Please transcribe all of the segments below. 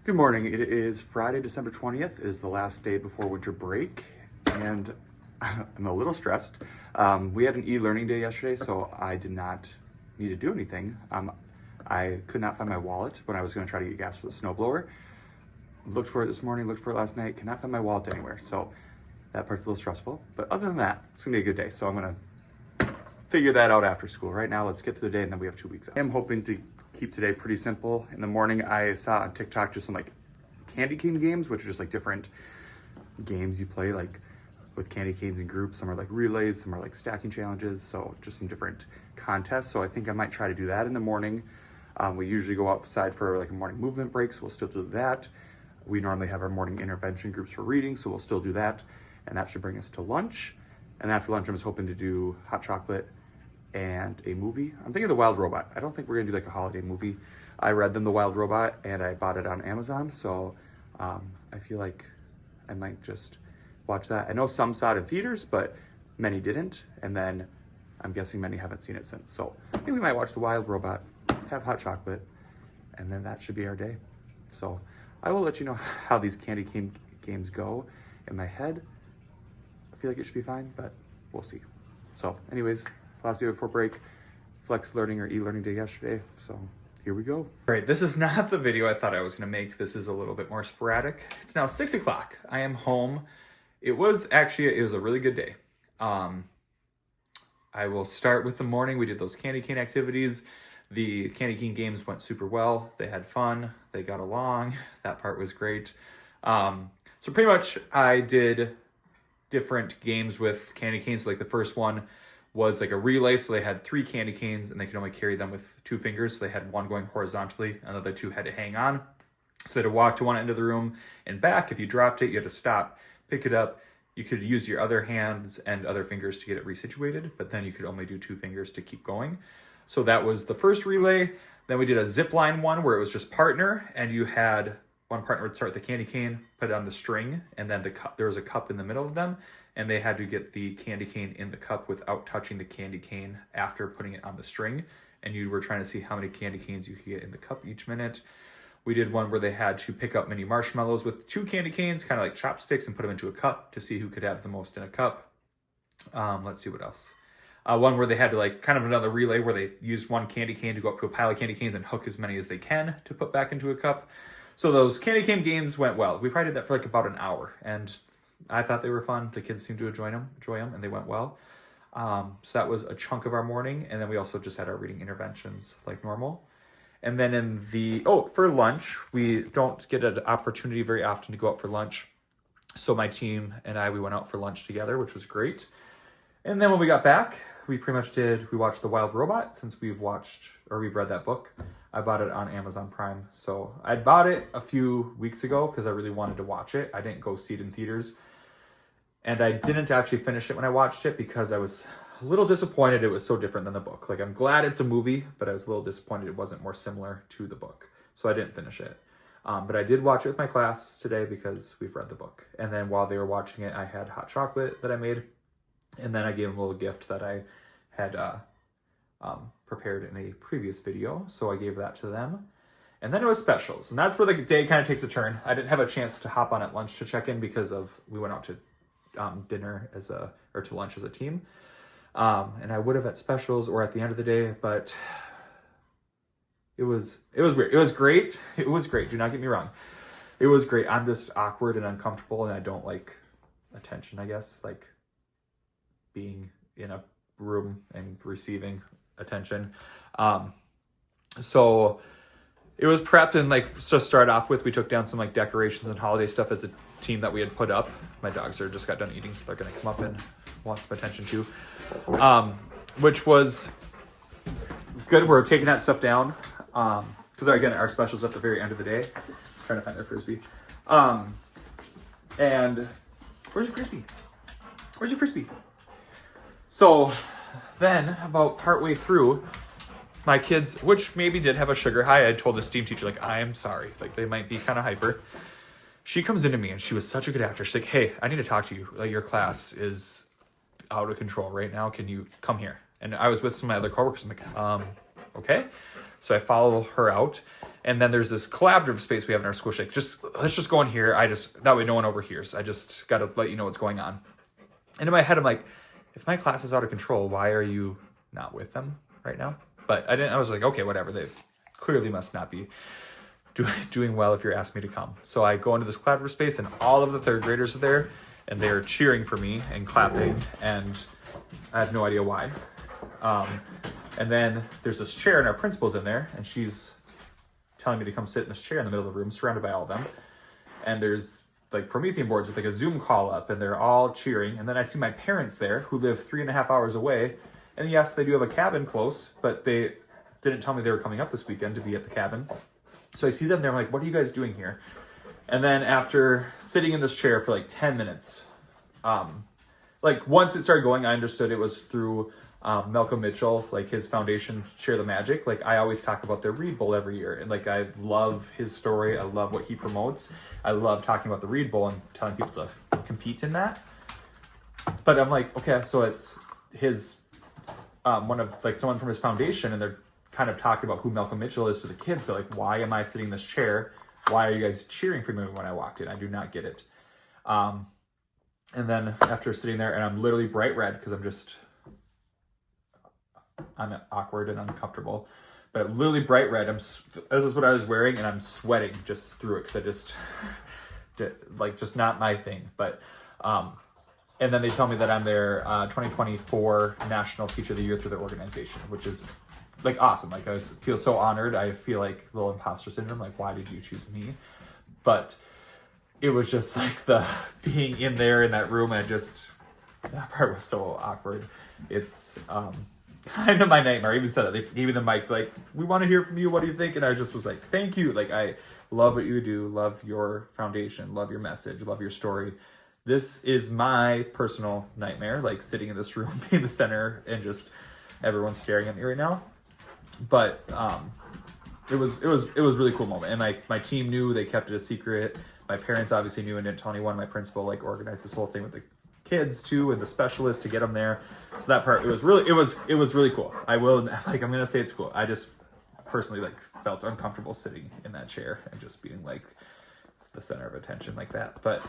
Good morning. It is Friday, December 20th. It is the last day before winter break, and I'm a little stressed. We had an e-learning day yesterday, so I did not need to do anything. I could not find my wallet when I was going to try to get gas for the snowblower. Looked for it this morning, looked for it last night, cannot find my wallet anywhere, so that part's a little stressful. But other than that, it's going to be a good day, so I'm going to figure that out after school. Right now, let's get to the day, and then we have 2 weeks out. I'm hoping to keep today pretty simple. In the morning, I saw on TikTok just some like candy cane games, which are just like different games you play like with candy canes in groups. Some are like relays, some are like stacking challenges. So just some different contests. So I think I might try to do that in the morning. We usually go outside for like a morning movement break, so we'll still do that. We normally have our morning intervention groups for reading, so we'll still do that. And that should bring us to lunch. And after lunch, I'm just hoping to do hot chocolate and a movie. I'm thinking The Wild Robot. I don't think we're gonna do like a holiday movie. I read them, The Wild Robot, and I bought it on Amazon. So I feel like I might just watch that. I know some saw it in theaters, but many didn't. And then I'm guessing many haven't seen it since. So I think we might watch The Wild Robot, have hot chocolate, and then that should be our day. So I will let you know how these candy cane games go in my head. I feel like it should be fine, but we'll see. So anyways, last day before break, flex learning or e-learning day yesterday. So here we go. All right, this is not the video I thought I was gonna make. This is a little bit more sporadic. It's now 6 o'clock. I am home. It was a really good day. I will start with the morning. We did those candy cane activities. The candy cane games went super well. They had fun. They got along. That part was great. So pretty much I did different games with candy canes. So like the first one was like a relay. So they had 3 candy canes and they could only carry them with 2 fingers. So they had one going horizontally, and the other 2 had to hang on. So they had to walk to one end of the room and back. If you dropped it, you had to stop, pick it up. You could use your other hands and other fingers to get it resituated, but then you could only do 2 fingers to keep going. So that was the first relay. Then we did a zip line one where it was just partner, and you had one partner would start the candy cane, put it on the string, and then there was a cup in the middle of them, and they had to get the candy cane in the cup without touching the candy cane after putting it on the string. And you were trying to see how many candy canes you could get in the cup each minute. We did one where they had to pick up mini marshmallows with 2 candy canes, kind of like chopsticks, and put them into a cup to see who could have the most in a cup. Let's see what else. One where they had to like kind of another relay where they used 1 candy cane to go up to a pile of candy canes and hook as many as they can to put back into a cup. So those candy cane games went well. We probably did that for like about an hour, and I thought they were fun. The kids seemed to enjoy them, and they went well. So that was a chunk of our morning, and then we also just had our reading interventions like normal. And then for lunch, we don't get an opportunity very often to go out for lunch. So my team and we went out for lunch together, which was great. And then when we got back, we watched The Wild Robot, since we've read that book. I bought it on Amazon Prime. So I bought it a few weeks ago because I really wanted to watch it. I didn't go see it in theaters. And I didn't actually finish it when I watched it because I was a little disappointed it was so different than the book. Like, I'm glad it's a movie, but I was a little disappointed it wasn't more similar to the book. So I didn't finish it. But I did watch it with my class today because we've read the book. And then while they were watching it, I had hot chocolate that I made. And then I gave them a little gift that I had prepared in a previous video. So I gave that to them. And then it was specials. And that's where the day kind of takes a turn. I didn't have a chance to hop on at lunch to check in because we went out to dinner to lunch as a team. And I would have at specials or at the end of the day, but it was weird. It was great. It was great. Do not get me wrong. It was great. I'm just awkward and uncomfortable, and I don't like attention, I guess, like being in a room and receiving attention. So it was prepped, and like to start off with, we took down some like decorations and holiday stuff as a team that we had put up. My dogs just got done eating, so they're going to come up and want some attention too, which was good. We're taking that stuff down because again, our specials at the very end of the day. Trying to find their frisbee. And where's your frisbee? Where's your frisbee? So then about partway through, my kids, which maybe did have a sugar high, I told the STEAM teacher, like, I am sorry. Like, they might be kind of hyper. She comes into me, and she was such a good actor. She's like, hey, I need to talk to you. Like, your class is out of control right now. Can you come here? And I was with some of my other coworkers. I'm like, okay. So I follow her out. And then there's this collaborative space we have in our school. She's like, let's just go in here. That way no one overhears. I just got to let you know what's going on. And in my head, I'm like, if my class is out of control, why are you not with them right now? But I was like, okay, whatever. They clearly must not be doing well if you're asking me to come. So I go into this collaborative space, and all of the third graders are there, and they're cheering for me and clapping, and I have no idea why. And then there's this chair, and our principal's in there, and she's telling me to come sit in this chair in the middle of the room, surrounded by all of them. And there's like Promethean boards with like a Zoom call up, and they're all cheering. And then I see my parents there who live 3.5 hours away. And yes, they do have a cabin close, but they didn't tell me they were coming up this weekend to be at the cabin. So I see them there. I'm like, what are you guys doing here? And then after sitting in this chair for like 10 minutes, like once it started going, I understood it was through Malcolm Mitchell, like his foundation, Share the Magic. Like I always talk about their Read Bowl every year. And like, I love his story. I love what he promotes. I love talking about the Read Bowl and telling people to compete in that. But I'm like, okay, so it's his, someone from his foundation, and they're kind of talking about who Malcolm Mitchell is to the kids. But like, why am I sitting in this chair? Why are you guys cheering for me when I walked in? I do not get it. And then after sitting there, and I'm literally bright red because I'm awkward and uncomfortable, but literally bright red. This is what I was wearing, and I'm sweating just through it because just not my thing. But, and then they tell me that I'm their 2024 National Teacher of the Year through their organization, which is like awesome. Like I feel so honored. I feel like little imposter syndrome. Like, why did you choose me? But it was just like the being in there in that room, and that part was so awkward. It's kind of my nightmare. I even said that. They gave me the mic, like, we want to hear from you. What do you think? And I just was like, thank you. Like, I love what you do. Love your foundation. Love your message. Love your story. This is my personal nightmare, like sitting in this room, being the center, and just everyone staring at me right now. But it was a really cool moment. And my team knew. They kept it a secret. My parents obviously knew and didn't tell anyone. My principal like organized this whole thing with the kids too, and the specialist to get them there. So that part, it was really cool. I'm gonna say it's cool. I just personally like felt uncomfortable sitting in that chair and just being like the center of attention like that. But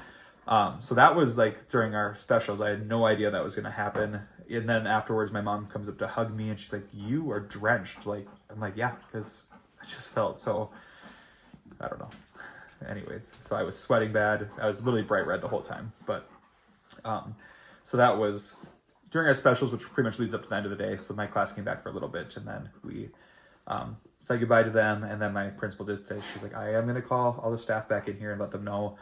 so that was like during our specials. I had no idea that was gonna happen. And then afterwards, my mom comes up to hug me, and she's like, "You are drenched." Like, I'm like, "Yeah," because I just felt so, I don't know. Anyways, so I was sweating bad. I was literally bright red the whole time. But so that was during our specials, which pretty much leads up to the end of the day. So my class came back for a little bit, and then we said goodbye to them. And then my principal did say, she's like, I am going to call all the staff back in here and let them know.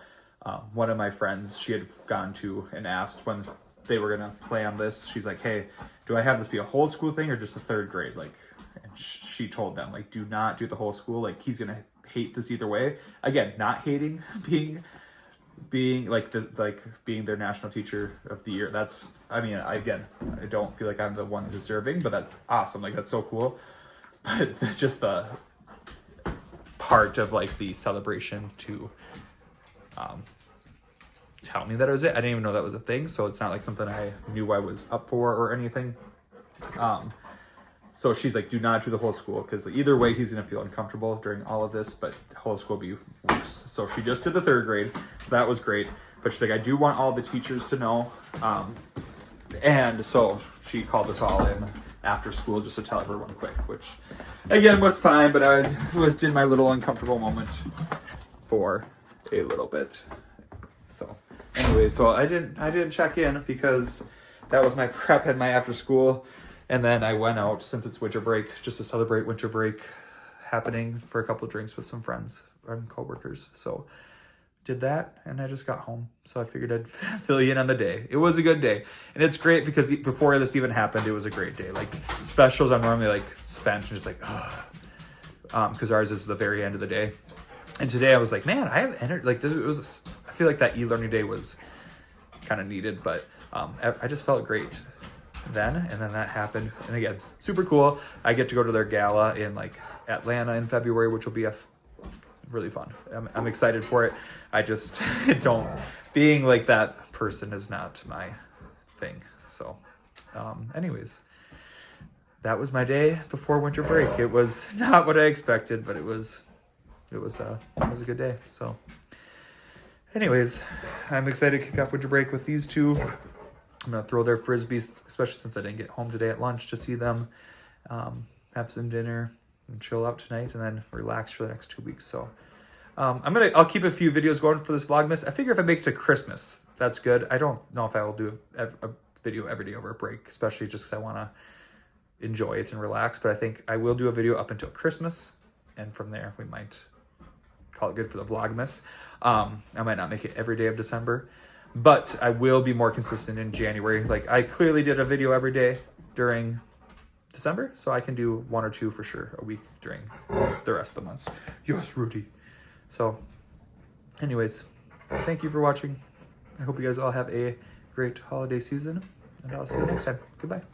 One of my friends, she had gone to and asked when they were going to play on this. She's like, hey, do I have this be a whole school thing or just a third grade? Like, and she told them, like, do not do the whole school. Like, he's going to hate this either way. Again, not hating being being their national teacher of the year. That's, I don't feel like I'm the one deserving, but that's awesome. Like, that's so cool. But just the part of like the celebration to tell me that it was it. I didn't even know that was a thing. So it's not like something I knew I was up for or anything. So she's like, do not do the whole school, because either way he's going to feel uncomfortable during all of this, but the whole school will be worse. So she just did the third grade. So that was great. But she's like, I do want all the teachers to know. And so she called us all in after school just to tell everyone quick, which again was fine, but I was in my little uncomfortable moment for a little bit. So anyway, so I didn't check in because that was my prep and my after school. And then I went out, since it's winter break, just to celebrate winter break happening, for a couple of drinks with some friends and coworkers. So did that, and I just got home. So I figured I'd fill you in on the day. It was a good day. And it's great because before this even happened, it was a great day. Like, specials I'm normally like spent and just like, because ours is the very end of the day. And today I was like, man, I have energy. Like, I feel like that e-learning day was kind of needed, but I just felt great then. And then that happened. And again, super cool. I get to go to their gala in like Atlanta in February, which will be really fun. I'm excited for it. I just being like that person is not my thing. So anyways, that was my day before winter break. It was not what I expected, but it was a good day. So anyways, I'm excited to kick off winter break with these two. I'm going to throw their Frisbees, especially since I didn't get home today at lunch to see them, have some dinner and chill out tonight and then relax for the next 2 weeks. So I'll keep a few videos going for this Vlogmas. I figure if I make it to Christmas, that's good. I don't know if I will do a video every day over a break, especially just because I want to enjoy it and relax. But I think I will do a video up until Christmas. And from there, we might call it good for the Vlogmas. I might not make it every day of December, but I will be more consistent in January. Like, I clearly did a video every day during December, so I can do 1 or 2 for sure a week during the rest of the months. Yes, Rudy. So anyways, thank you for watching. I hope you guys all have a great holiday season, and I'll see you next time. Goodbye.